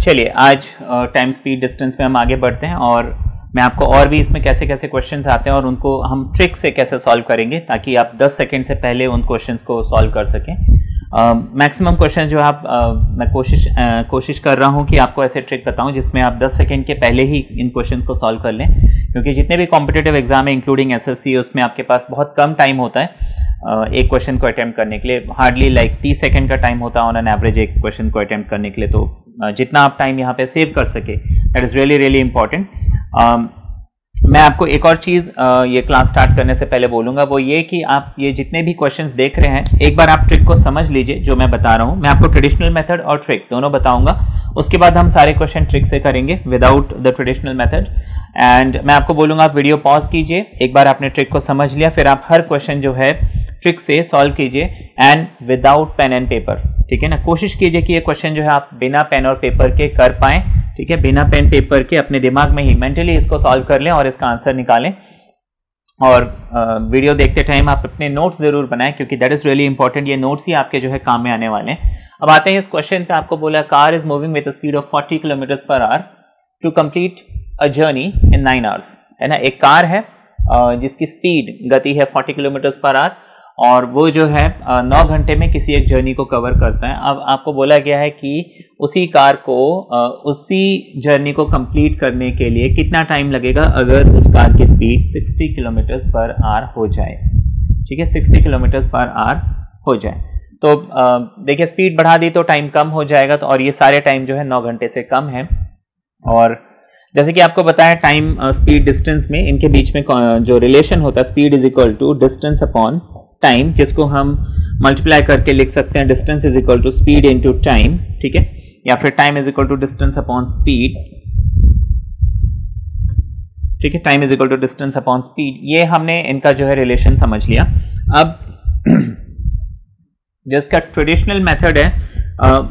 चलिए आज time speed distance में हम आगे बढ़ते हैं और मैं आपको और भी इसमें कैसे कैसे क्वेश्चंस आते हैं और उनको हम ट्रिक से कैसे सॉल्व करेंगे ताकि आप 10 सेकंड से पहले उन क्वेश्चंस को सॉल्व कर सकें। मैक्सिमम क्वेश्चन जो आप मैं कोशिश कर रहा हूं कि आपको ऐसे ट्रिक बताऊं जिसमें आप 10 सेकंड के पहले ही इन क्वेश्चंस को सॉल्व कर लें, क्योंकि जितने भी कॉम्पिटिटिव एग्जाम है इंक्लूडिंग एसएससी उसमें आपके पास बहुत कम टाइम होता है एक क्वेश्चन को अटेम्प्ट करने के लिए। हार्डली लाइक 30 सेकंड का टाइम होता है ऑन एन एवरेज एक क्वेश्चन को अटेम्प्ट करने के लिए। तो जितना आप टाइम यहाँ पे सेव कर सके that is really really important. मैं आपको एक और चीज ये क्लास स्टार्ट करने से पहले बोलूंगा, वो ये कि आप ये जितने भी क्वेश्चंस देख रहे हैं एक बार आप ट्रिक को समझ लीजिए जो मैं बता रहा हूं। मैं आपको ट्रेडिशनल मेथड और ट्रिक दोनों बताऊंगा, उसके बाद हम सारे क्वेश्चन ट्रिक से करेंगे without the traditional method. And मैं आपको बोलूंगा आप वीडियो पॉज कीजिए, एक बार आपने ट्रिक को समझ लिया फिर आप हर क्वेश्चन जो है ट्रिक से सॉल्व कीजिए and without pen and paper, ठीक है ना। कोशिश कीजिए कि ये क्वेश्चन जो है आप बिना पेन और पेपर के कर पाएं, ठीक है, बिना पेन पेपर के अपने दिमाग में ही मेंटली इसको सॉल्व कर लें और इसका आंसर निकालें। और वीडियो देखते टाइम आप अपने नोट्स जरूर बनाएं क्योंकि दैट इज रियली इंपॉर्टेंट। ये नोट्स ही आपके जो है काम में आने वाले हैं। अब आते हैं इस क्वेश्चन पे। आपको बोला car is moving with speed of 40 kilometre per hour to complete a journey in 9 hours, है ना। एक कार है जिसकी स्पीड गति है 40 किलोमीटर पर आवर और वो जो है 9 घंटे में किसी एक जर्नी को कवर करता है। अब आपको बोला गया है कि उसी कार को उसी जर्नी को कंप्लीट करने के लिए कितना टाइम लगेगा अगर उस कार की स्पीड 60 किलोमीटर पर आवर हो जाए, ठीक है, 60 किलोमीटर पर आवर हो जाए। तो देखिए स्पीड बढ़ा दी तो टाइम कम हो जाएगा, तो और ये सारे टाइम जो है 9 घंटे से कम है। और जैसे कि आपको बताया टाइम स्पीड डिस्टेंस में इनके बीच में जो रिलेशन होता है speed is equal to distance upon time, जिसको हम मल्टीप्लाई करके लिख सकते हैं distance is equal to speed into time, ठीक है, या फिर time is equal to distance upon speed, ठीक है, time is equal to distance upon speed. ये हमने इनका जो है रिलेशन समझ लिया। अब जिसका ट्रेडिशनल मेथड है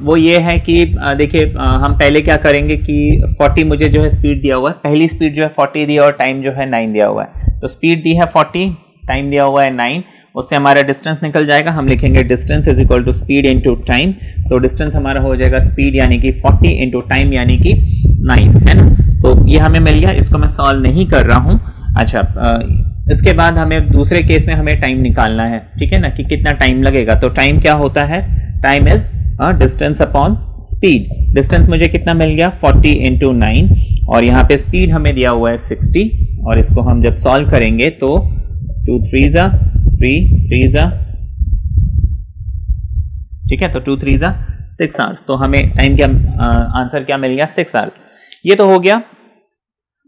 वो ये है कि देखिए हम पहले क्या करेंगे कि 40 मुझे जो है स्पीड दिया हुआ है, पहली स्पीड जो है 40 दी और टाइम जो है 9 दिया हुआ है। तो स्पीड दी है 40, टाइम दिया हुआ है 9, उससे हमारा डिस्टेंस निकल जाएगा। हम लिखेंगे distance is equal to speed into time. तो डिस्टेंस हमारा हो जाएगा स्पीड यानी कि 40 इनटू टाइम यानी कि 9, है ना। तो ये हमें मिल गया, इसको मैं सॉल्व नहीं कर रहा हूं। अच्छा, इसके बाद हमें दूसरे केस में हमें टाइम निकालना है, ठीक है ना, कि कितना टाइम लगेगा। तो टाइम क्या होता है, time is distance upon speed. Distance मुझे कितना मिल गया 40 इंटू 9 और यहाँ पे स्पीड हमें दिया हुआ है 60 और इसको हम जब सॉल्व करेंगे तो 2 3 जा 3 जा, ठीक है, तो 2 3 जा 6 आवर्स। तो हमें टाइम क्या आंसर क्या मिल गया 6 आवर्स। ये तो हो गया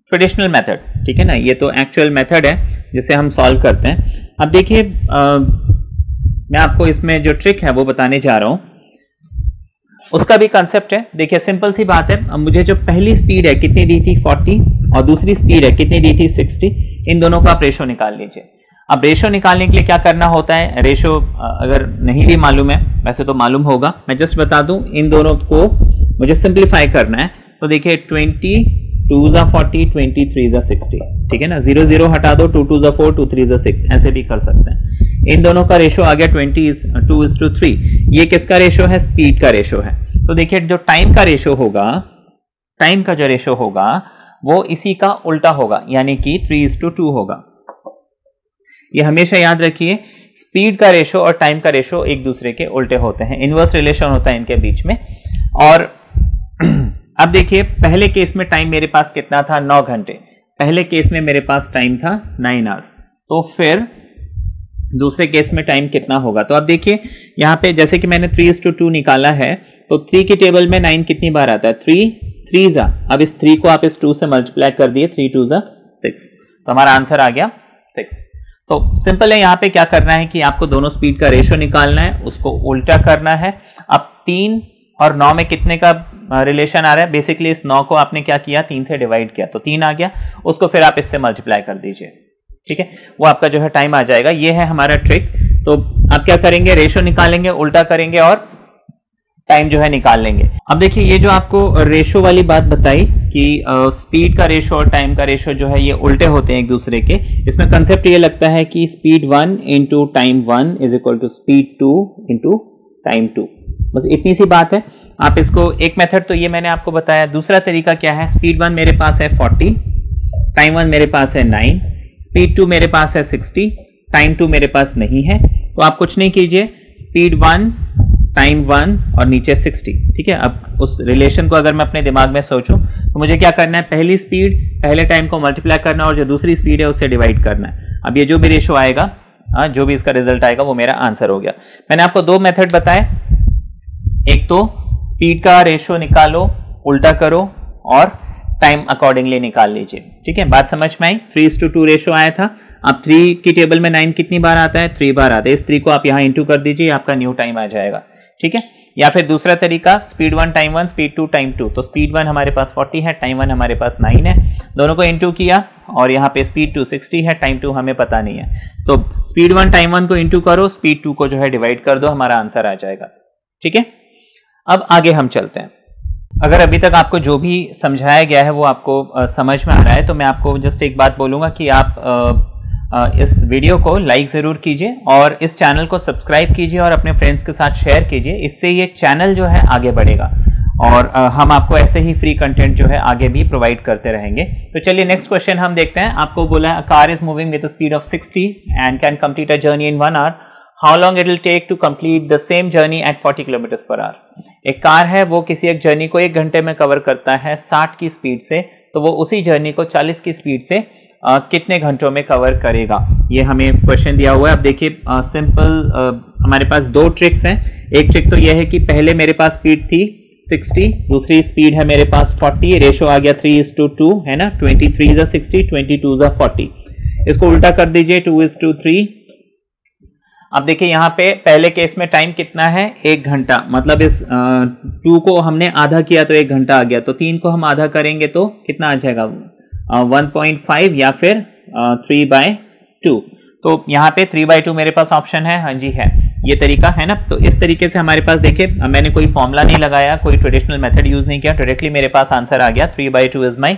ट्रेडिशनल मेथड, ठीक है ना, ये तो एक्चुअल मेथड है जिसे हम सॉल्व करते हैं। अब देखिए मैं आपको इसमें जो ट्रिक है वो बताने जा रहा हूं, उसका भी कंसेप्ट है। देखिए सिंपल सी बात है, अब मुझे जो पहली स्पीड है कितनी दी थी 40 और दूसरी स्पीड है कितनी दी थी 60, इन दोनों का आप रेशो निकाल लीजिए। अब रेशो निकालने के लिए क्या करना होता है, रेशो अगर नहीं भी मालूम है, वैसे तो मालूम होगा, मैं जस्ट बता दूं, इन दोनों को मुझे सिंप्लीफाई करना है। तो देखिए 20 2 जा 40 23 जा 60, ठीक है ना, 0 0 हटा दो, 2 2 जा 4 2 3 जा 6, ऐसे भी कर सकते हैं। इन दोनों का रेशो आ गया 22:3। ये किसका रेशो है, स्पीड का रेशो है। तो देखिए जो टाइम का रेशो होगा, टाइम का जो रेशो होगा वो इसी का उल्टा होगा, यानी कि 3:2 होगा। ये हमेशा याद रखिए, स्पीड का रेशो और टाइम का रेशो एक दूसरे के उल्टे होते हैं, इनवर्स रिलेशन होता है इनके बीच में। और अब देखिए पहले केस में टाइम मेरे पास कितना था 9 घंटे, पहले केस में मेरे पास टाइम था 9 आवर्स। तो फिर दूसरे केस में टाइम कितना होगा, तो अब देखिए यहां पे जैसे कि मैंने 3:2 निकाला है, तो 3 की टेबल में 9 कितनी बार आता है 3 जा, अब इस 3 को आप इस 2 से मल्टीप्लाई कर दिए, 3 2 जा 6, तो हमारा आंसर आ गया 6। तो सिंपल है, यहाँ पे क्या करना है कि आपको दोनों स्पीड का रेशो निकालना है, उसको उल्टा करना है। अब 3 और 9 में कितने का रिलेशन आ रहा है, बेसिकली इस 9 को आपने क्या किया 3 से डिवाइड किया तो 3 आ गया, उसको फिर आप इससे मल्टीप्लाई कर दीजिए, ठीक है, वो आपका जो है टाइम आ जाएगा। ये है हमारा ट्रिक। तो आप क्या करेंगे, रेशो निकालेंगे, उल्टा करेंगे और टाइम जो है निकाल लेंगे। अब देखिए ये जो आपको रेशो वाली बात बताई कि स्पीड का रेशो और टाइम का रेशो जो है ये उल्टे होते हैं एक दूसरे के, इसमें कंसेप्ट ये लगता है कि speed 1 into time 1 is equal to speed 2 into time 2, बस इतनी सी बात है। आप इसको एक मेथड तो ये मैंने आपको बताया। दूसरा तरीका क्या है, स्पीड 1 मेरे पास है 40, टाइम 1 मेरे पास है 9, स्पीड 2 मेरे पास है 60, टाइम 2 मेरे पास नहीं है। तो आप कुछ नहीं कीजिए, स्पीड 1 टाइम 1 और नीचे 60, ठीक है। अब उस रिलेशन को अगर मैं अपने दिमाग में सोचूं तो मुझे क्या करना है, पहली स्पीड पहले टाइम को मल्टीप्लाई करना और जो दूसरी स्पीड है उससे डिवाइड करना है। अब ये जो भी रेशो आएगा, जो भी इसका रिजल्ट आएगा वो मेरा आंसर हो गया। मैंने आपको दो मेथड बताए, एक तो स्पीड का रेशो निकालो, उल्टा करो और टाइम अकॉर्डिंगली निकाल लीजिए, ठीक है। बात समझ में आई। 3:2 रेशो आया था। अब 3 की टेबल में 9 कितनी बार आता है, 3 बार आता है। इस 3 को आप यहां इंटू कर दीजिए, आपका न्यू टाइम आ जाएगा, ठीक है। या फिर दूसरा तरीका, स्पीड 1 टाइम 1, स्पीड 2 टाइम 2। तो स्पीड 1 हमारे पास 40 है, टाइम 1 हमारे पास 9 है, दोनों को इंटू किया और यहाँ पे स्पीड 2 60 है, टाइम 2 हमें पता नहीं है। तो स्पीड 1 टाइम 1 को इंटू करो, स्पीड 2 को जो है डिवाइड कर दो, हमारा आंसर आ जाएगा, ठीक है। अब आगे हम चलते हैं। अगर अभी तक आपको जो भी समझाया गया है वो आपको समझ में आ रहा है तो मैं आपको जस्ट एक बात बोलूंगा कि आप इस वीडियो को लाइक जरूर कीजिए और इस चैनल को सब्सक्राइब कीजिए और अपने फ्रेंड्स के साथ शेयर कीजिए। इससे ये चैनल जो है आगे बढ़ेगा और हम आपको ऐसे ही फ्री कंटेंट जो है आगे भी प्रोवाइड करते रहेंगे। तो चलिए नेक्स्ट क्वेश्चन हम देखते हैं। आपको बोला है, car is moving with speed of 60 and can complete a journey in 1 hour. How long it will take to complete the same journey at 40 kilometres per hour. एक कार है, वो किसी एक जर्नी को 1 घंटे में कवर करता है 60 की स्पीड से, तो वो उसी जर्नी को 40 की स्पीड से कितने घंटों में कवर करेगा, ये हमें क्वेश्चन दिया हुआ है। अब देखिए सिंपल हमारे पास दो ट्रिक्स हैं। एक ट्रिक तो यह है कि पहले मेरे पास स्पीड थी 60, दूसरी स्पीड है मेरे पास 40, रेशो आ गया 3:2 है ना, 23 is 60, 22 is 40। इसको उल्टा कर दीजिए 2:3। अब देखिए यहाँ पे पहले केस में टाइम कितना है, 1 घंटा, मतलब इस 2 को हमने आधा किया तो 1 घंटा आ गया, तो 3 को हम आधा करेंगे तो कितना आ जाएगा 1.5 या फिर 3/2। तो यहाँ पे 3/2 मेरे पास ऑप्शन है, हाँ जी है, ये तरीका है ना। तो इस तरीके से हमारे पास देखिए मैंने कोई फॉर्मूला नहीं लगाया, कोई ट्रेडिशनल मेथड यूज नहीं किया, डायरेक्टली मेरे पास आंसर आ गया 3/2 इज माई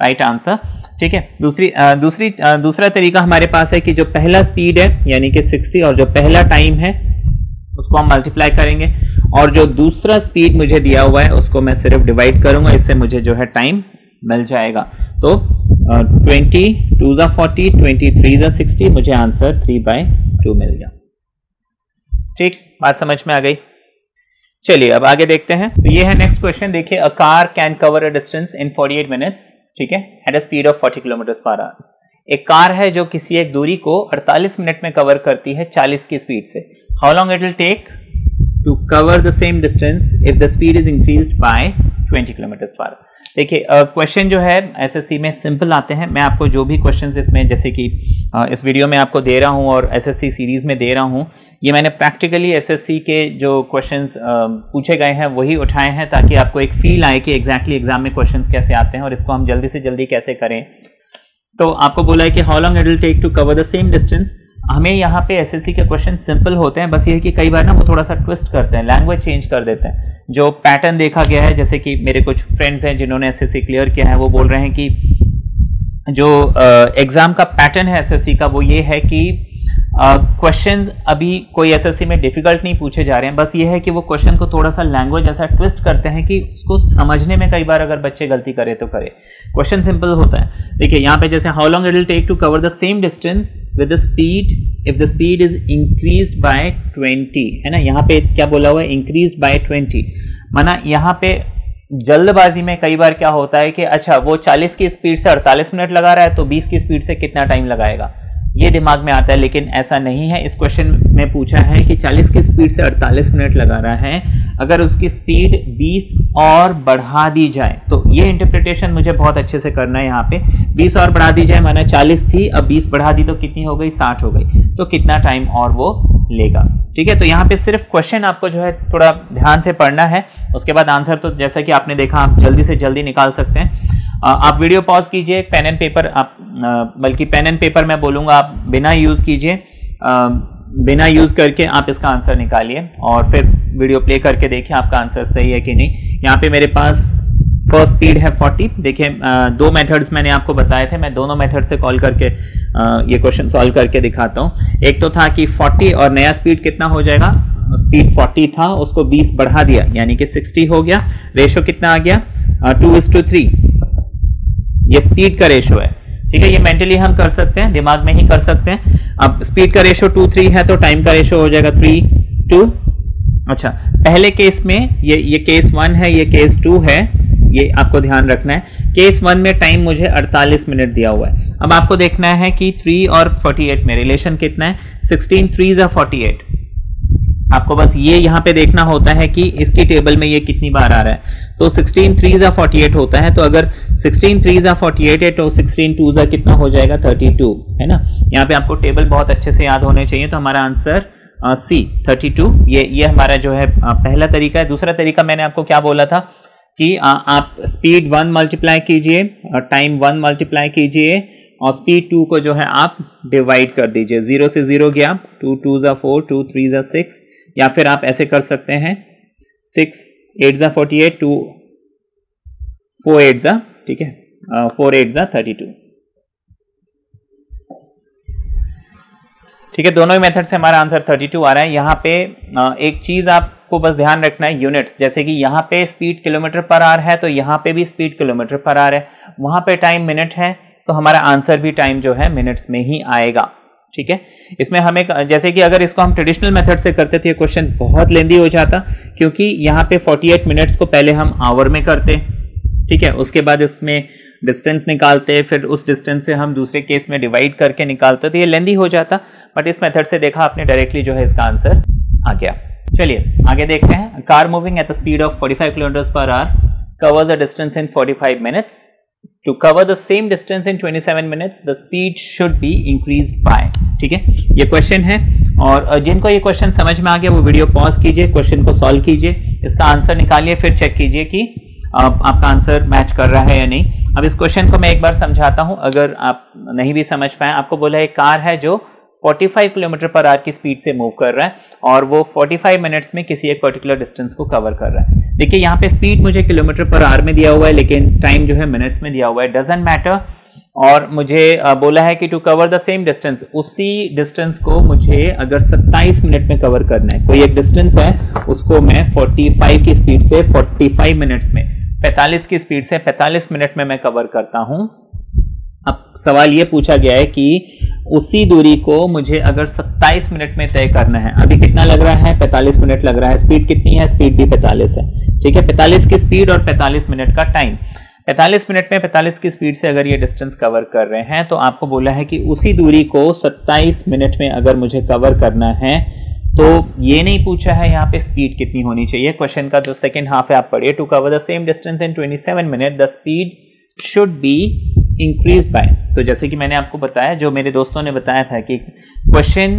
राइट आंसर, ठीक है। दूसरा तरीका हमारे पास है कि जो पहला स्पीड है यानी कि 60 और जो पहला टाइम है उसको हम मल्टीप्लाई करेंगे और जो दूसरा स्पीड मुझे दिया हुआ है उसको मैं सिर्फ डिवाइड करूंगा, इससे मुझे जो है टाइम मिल जाएगा। तो 22 is 40, 23 is 60, मुझे आंसर 3/2 मिल गया, ठीक, बात समझ में आ गई। चलिए अब आगे देखते हैं। तो ये है नेक्स्ट क्वेश्चन। देखिए, a car can cover a distance in 48 minutes, ठीक है, at a speed of 40 kilometre per hour. एक कार है जो किसी एक दूरी को 48 मिनट में कवर करती है 40 की स्पीड से। How long it will take to cover the same distance if the speed is increased by 20 kilometre per hour. देखिए क्वेश्चन जो है एसएससी में सिंपल आते हैं। मैं आपको जो भी क्वेश्चंस इसमें जैसे कि इस वीडियो में आपको दे रहा हूं और एसएससी सीरीज में दे रहा हूं, ये मैंने प्रैक्टिकली एसएससी के जो क्वेश्चंस पूछे गए हैं वही उठाए हैं ताकि आपको एक फील आए कि एग्जैक्टली एग्जाम में क्वेश्चंस कैसे आते हैं और इसको हम जल्दी से जल्दी कैसे करें। तो आपको बोला है कि how long it will take to cover the same distance. हमें यहाँ पे एसएससी के क्वेश्चन सिंपल होते हैं, बस ये है कि कई बार ना वो थोड़ा सा ट्विस्ट करते हैं, लैंग्वेज चेंज कर देते हैं। जो पैटर्न देखा गया है, जैसे कि मेरे कुछ फ्रेंड्स हैं जिन्होंने एसएससी क्लियर किया है, वो बोल रहे हैं कि जो एग्जाम का पैटर्न है एसएससी का वो ये है कि क्वेश्चंस अभी कोई एसएससी में डिफिकल्ट नहीं पूछे जा रहे हैं, बस ये है कि वो क्वेश्चन को थोड़ा सा लैंग्वेज ऐसा ट्विस्ट करते हैं कि उसको समझने में कई बार अगर बच्चे गलती करे तो करे। क्वेश्चन सिंपल होता है। देखिए यहाँ पे जैसे how long it will take to cover the same distance with the speed if the speed is increased by 20, है ना। यहाँ पे क्या बोला हुआ है, इंक्रीज्ड बाय 20, माना यहाँ पे जल्दबाजी में कई बार क्या होता है कि अच्छा वो 40 की स्पीड से 48 मिनट लगा रहा है तो 20 की स्पीड से कितना टाइम लगाएगा, ये दिमाग में आता है, लेकिन ऐसा नहीं है। इस क्वेश्चन में पूछा है कि 40 की स्पीड से 48 मिनट लगा रहा है, अगर उसकी स्पीड 20 और बढ़ा दी जाए, तो ये इंटरप्रिटेशन मुझे बहुत अच्छे से करना है। यहाँ पे 20 और बढ़ा दी जाए, माना 40 थी, अब 20 बढ़ा दी तो कितनी हो गई, 60 हो गई, तो कितना टाइम और वो लेगा, ठीक है। तो यहाँ पे सिर्फ क्वेश्चन आपको जो है थोड़ा ध्यान से पढ़ना है, उसके बाद आंसर तो जैसा कि आपने देखा आप जल्दी से जल्दी निकाल सकते हैं। आप वीडियो पॉज कीजिए, पेन एंड पेपर, आप बल्कि पेन एंड पेपर मैं बोलूंगा आप बिना यूज कीजिए, बिना यूज करके आप इसका आंसर निकालिए और फिर वीडियो प्ले करके देखिए आपका आंसर सही है कि नहीं। यहाँ पे मेरे पास फर्स्ट स्पीड है 40। देखिए दो मेथड्स मैंने आपको बताए थे, मैं दोनों मेथड से कॉल करके ये क्वेश्चन सॉल्व करके दिखाता हूँ। एक तो था कि 40 और नया स्पीड कितना हो जाएगा स्पीड 40 था उसको 20 बढ़ा दिया यानी कि 60 हो गया। रेशो कितना आ गया 2:3, ये स्पीड का रेशो है। ठीक है, ये मेंटली हम कर सकते हैं, दिमाग में ही कर सकते हैं। अब स्पीड का रेशो 2:3 है तो टाइम का रेशो हो जाएगा 3:2। अच्छा, पहले केस में ये केस 1 है, ये केस 2 है, ये आपको ध्यान रखना है। केस 1 में टाइम मुझे 48 मिनट दिया हुआ है। अब आपको देखना है कि 3 और 48 में रिलेशन कितना है। 16 3 are 48। आपको बस ये यहां पे देखना होता है कि इसकी टेबल में ये कितनी बार आ रहा है। तो 16 3 are 48 होता है, तो अगर 16 3 are 48 है तो 16 2 are कितना हो जाएगा 32, है ना। यहाँ पे आपको टेबल बहुत अच्छे से याद होने चाहिए। तो हमारा आंसर सी 32, ये हमारा जो है पहला तरीका है। दूसरा तरीका मैंने आपको क्या बोला था कि आप स्पीड 1 मल्टीप्लाई कीजिए, टाइम 1 मल्टीप्लाई कीजिए और स्पीड 2 को जो है आप डिवाइड कर दीजिए। 0 से 0 गया, 2 2 are 4, 2 3 are 6, या फिर आप ऐसे कर सकते हैं 6 8 are 48, 2 4 8 are, ठीक है, 4 8 are 32। ठीक है, दोनों ही मेथड से हमारा आंसर 32 आ रहा है। यहाँ पे एक चीज आपको बस ध्यान रखना है, यूनिट्स। जैसे कि यहाँ पे स्पीड किलोमीटर पर आवर है तो यहाँ पे भी स्पीड किलोमीटर पर आवर है, वहां पे टाइम मिनट है तो हमारा आंसर भी टाइम जो है मिनट्स में ही आएगा। ठीक है, इसमें हमें जैसे कि अगर इसको हम ट्रेडिशनल मेथड से करते थे क्वेश्चन बहुत लेंदी हो जाता, क्योंकि यहाँ पे 48 मिनट्स को पहले हम आवर में करते, ठीक है, उसके बाद इसमें डिस्टेंस निकालते, फिर उस डिस्टेंस से हम दूसरे केस में डिवाइड करके निकालते, तो ये लेंदी हो जाता। बट इस मेथड से देखा आपने डायरेक्टली जो है इसका आंसर आ गया। चलिए आगे देखते हैं। Car moving at the speed of 45 kilometre per our covers a distance in 45 minutes. To cover the same distance in 27 minutes, the speed should be increased by। ठीक है, ये क्वेश्चन है और जिनको ये क्वेश्चन समझ में आ गया वो वीडियो पॉज कीजिए, क्वेश्चन को सॉल्व कीजिए, इसका आंसर निकालिए, फिर चेक कीजिए कि आपका आंसर मैच कर रहा है या नहीं। अब इस क्वेश्चन को मैं एक बार समझाता हूं, अगर आप नहीं भी समझ पाए। आपको बोला है कार है जो 45 किलोमीटर पर आवर की स्पीड से मूव कर रहा है और वो 45 मिनट्स में किसी एक पर्टिकुलर डिस्टेंस को कवर कर रहा है। देखिए यहाँ पे स्पीड मुझे किलोमीटर पर आवर में दिया हुआ है लेकिन टाइम जो है मिनट्स में दिया हुआ है, डजंट मैटर। और मुझे बोला है कि to cover the same distance, उसी डिस्टेंस को मुझे अगर 27 मिनट में कवर करना है, कोई एक डिस्टेंस है उसको मैं 45 की स्पीड से 45 मिनट्स में, 45 की स्पीड से 45 मिनट में मैं कवर करता हूं। अब सवाल ये पूछा गया है कि उसी दूरी को मुझे अगर 27 मिनट में तय करना है। अभी कितना लग रहा है 45 मिनट लग रहा है, स्पीड कितनी है, स्पीड भी 45 है। ठीक है, 45 की स्पीड और 45 मिनट का टाइम। 45 मिनट में 45 की स्पीड से अगर ये डिस्टेंस कवर कर रहे हैं तो आपको बोला है कि उसी दूरी को 27 मिनट में अगर मुझे कवर करना है, तो ये नहीं पूछा है यहाँ पे स्पीड कितनी होनी चाहिए। क्वेश्चन का जो सेकेंड हाफ है आप पढ़िए, to cover the same distance in 27 minute the speed should be increase by. तो जैसे कि मैंने आपको बताया, जो मेरे दोस्तों ने बताया था कि क्वेश्चन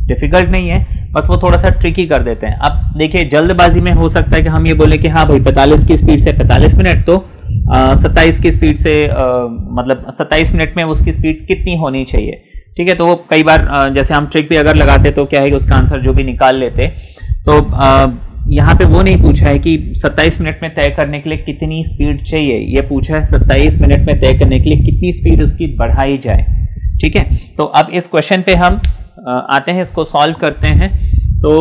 डिफिकल्ट नहीं है, बस वो थोड़ा सा ट्रिकी कर देते हैं। अब देखिए जल्दबाजी में हो सकता है कि हम ये बोले कि हाँ भाई 45 की स्पीड से 45 मिनट, तो 27 की स्पीड से मतलब 27 मिनट में उसकी स्पीड कितनी होनी चाहिए। ठीक है, तो वो कई बार जैसे हम ट्रिक भी अगर लगाते तो क्या है कि उसका आंसर जो भी निकाल लेते। तो यहाँ पे वो नहीं पूछा है कि 27 मिनट में तय करने के लिए कितनी स्पीड चाहिए, ये पूछा है 27 मिनट में तय करने के लिए कितनी स्पीड उसकी बढ़ाई जाए। ठीक है, तो अब इस क्वेश्चन पे हम आते हैं, इसको सॉल्व करते हैं। तो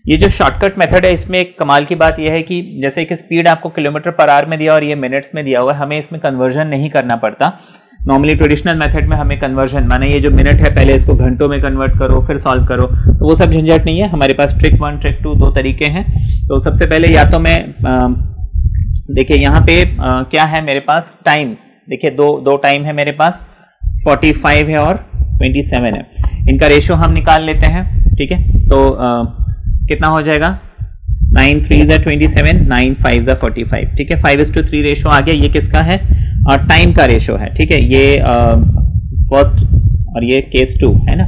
ये जो शॉर्टकट मेथड है इसमें एक कमाल की बात यह है कि जैसे कि स्पीड आपको किलोमीटर पर आवर में दिया और ये मिनट्स में दिया हुआ है, हमें इसमें कन्वर्जन नहीं करना पड़ता। नॉर्मली ट्रेडिशनल मेथड में हमें कन्वर्जन, माने ये जो मिनट है पहले इसको घंटों में कन्वर्ट करो फिर सॉल्व करो, तो वो सब झंझट नहीं है। हमारे पास ट्रिक 1 ट्रिक 2 दो तरीके हैं। तो सबसे पहले या तो मैं देखिए यहाँ पे क्या है मेरे पास टाइम, देखिए दो टाइम है मेरे पास, 45 है और 27 है, इनका रेशियो हम निकाल लेते हैं। ठीक है, तो कितना हो जाएगा, 9 3 are 27, 9 5 are 45। ठीक है, 5:3 रेशियो आ गया। ये किसका है, टाइम का रेशियो है। ठीक है, ये फर्स्ट और ये केस 2 है ना,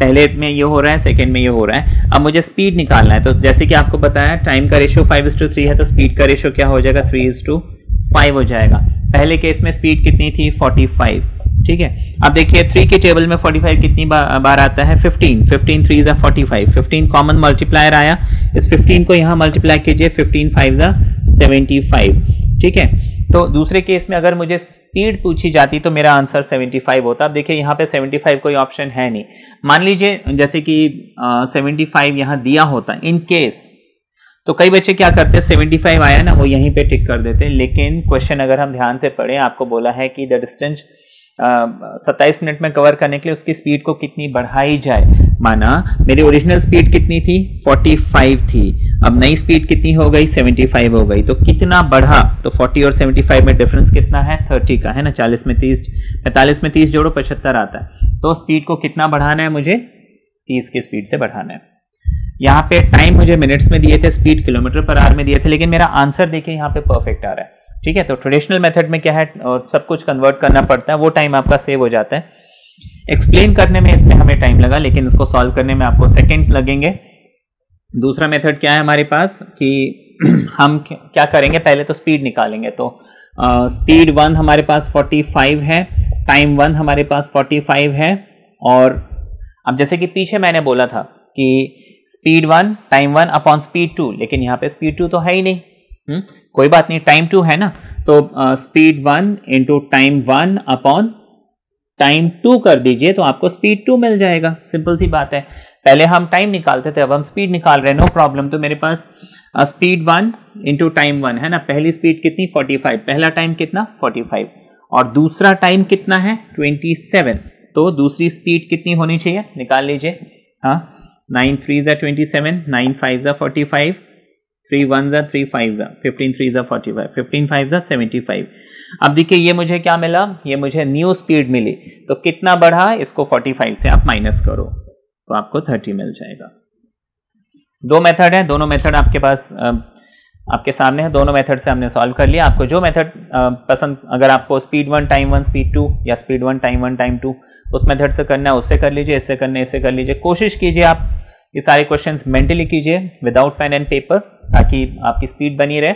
पहले में ये हो रहा है, सेकंड में ये हो रहा है। अब मुझे स्पीड निकालना है, तो जैसे कि आपको बताया टाइम का रेशियो 5:3 है, तो स्पीड का रेशियो क्या हो जाएगा, 3:5 हो जाएगा। पहले केस में स्पीड कितनी थी, 45। ठीक है, अब देखिए 3 की टेबल में 45 कितनी बार आता है, 15 3 are 45, 15 कॉमन मल्टीप्लायर आया, इस 15 को यहां मल्टीप्लाई कीजिए, 15 5 are 75। ठीक है, तो दूसरे केस में अगर मुझे स्पीड पूछी जाती तो मेरा आंसर 75 होता। अब देखिए यहाँ पे 75 कोई ऑप्शन है नहीं। मान लीजिए जैसे कि 75 यहाँ दिया होता इन केस, तो कई बच्चे क्या करते हैं 75 आया ना वो यहीं पे टिक कर देते हैं, लेकिन क्वेश्चन अगर हम ध्यान से पढ़ें, आपको बोला है कि द डिस्टेंस 27 मिनट में कवर करने के लिए उसकी स्पीड को कितनी बढ़ाई जाए। माना मेरी ओरिजिनल स्पीड कितनी थी 45 थी, अब नई स्पीड कितनी हो गई 75 हो गई, तो कितना बढ़ा, तो 40 और 75 में डिफरेंस कितना है 30 का है ना, 40 में 30, 45 में 30 जोड़ो 75 आता है, तो स्पीड को कितना बढ़ाना है मुझे 30 की स्पीड से बढ़ाना है। यहाँ पे टाइम मुझे मिनट्स में दिए थे, स्पीड किलोमीटर पर आवर में दिए थे, लेकिन मेरा आंसर देखिए यहाँ पे परफेक्ट आ रहा है, ठीक है। तो ट्रेडिशनल मेथड में क्या है और सब कुछ कन्वर्ट करना पड़ता है, वो टाइम आपका सेव हो जाता है। एक्सप्लेन करने में इसमें हमें टाइम लगा, लेकिन इसको सॉल्व करने में आपको सेकेंड्स लगेंगे। दूसरा मेथड क्या है हमारे पास कि हम क्या करेंगे, पहले तो स्पीड निकालेंगे, तो स्पीड 1 हमारे पास 45 है, टाइम 1 हमारे पास 45 है, और अब जैसे कि पीछे मैंने बोला था कि स्पीड 1 टाइम 1 अपॉन स्पीड 2, लेकिन यहाँ पे स्पीड 2 तो है ही नहीं, कोई बात नहीं, टाइम 2 है ना, तो speed 1 into time 1 upon time 2 कर दीजिए तो आपको स्पीड 2 मिल जाएगा। सिंपल सी बात है, पहले हम टाइम निकालते थे, अब हम स्पीड निकाल रहे हैं, नो प्रॉब्लम। तो मेरे पास स्पीड 1 इंटू टाइम 1 है ना, पहली स्पीड कितनी 45, पहला टाइम कितना 45 और दूसरा टाइम कितना है 27, तो दूसरी स्पीड कितनी होनी चाहिए निकाल लीजिए। हाँ, 9 3 27, 9 5 45, 3 1 3 5 15 3 45, 15 5 75। अब देखिए ये मुझे क्या मिला, ये मुझे न्यू स्पीड मिली, तो कितना बढ़ा, इसको 45 से आप माइनस करो तो आपको 30 मिल जाएगा। दो मेथड है, दोनों मेथड आपके पास आपके सामने है, दोनों मेथड से हमने सॉल्व कर लिया। आपको जो मेथड पसंद, अगर आपको स्पीड 1 टाइम 1 स्पीड 2 या स्पीड 1 टाइम 2 उस मेथड से करना है उससे कर लीजिए, इससे करना है इससे कर लीजिए। कोशिश कीजिए आप ये सारे क्वेश्चंस मेंटली कीजिए विदाउट पेन एंड पेपर, ताकि आपकी स्पीड बनी रहे।